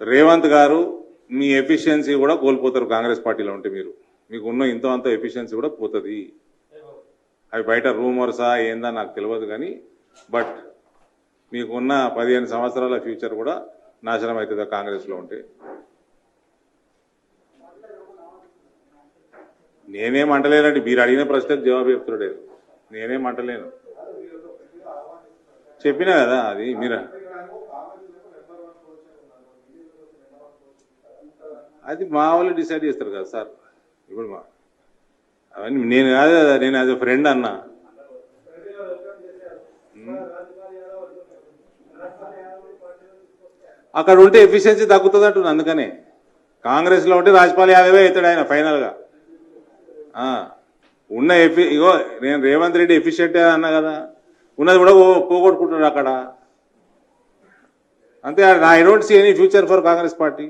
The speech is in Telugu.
రేవంత్ గారు మీ ఎఫిషియన్సీ కూడా కోల్పోతారు కాంగ్రెస్ పార్టీలో ఉంటే. మీకు ఉన్న ఇంత అంత ఎఫిషియన్సీ కూడా పోతుంది. అవి బయట రూమర్సా ఏందా నాకు తెలియదు కానీ బట్ మీకున్న 15 సంవత్సరాల ఫ్యూచర్ కూడా నాశనం అవుతుంది కాంగ్రెస్లో ఉంటే. నేనేం అంటలేనండి, మీరు అడిగిన ప్రశ్నకు జవాబు చెప్తున్నాడు. నేనేం అంటలేను, చెప్పినా కదా. అది మీరు అది మా వాళ్ళు డిసైడ్ చేస్తారు కదా సార్. ఇప్పుడు అవన్నీ నేను కాదు కదా, నేను యాజ్ ఎ ఫ్రెండ్ అన్నా. అక్కడ ఉంటే ఎఫిషియన్సీ తగ్గుతుంది అంటున్నా. అందుకనే కాంగ్రెస్లో ఉంటే రాజ్పాల్ యాదవే అవుతాడు ఆయన ఫైనల్గా. ఉన్న ఇగో నేను రేవంత్ రెడ్డి ఎఫిషియెంట్ అన్నా కదా, ఉన్నది కూడా పోగొట్టుకుంటున్నాడు అక్కడ. అంతే. I don't see any future for Congress party.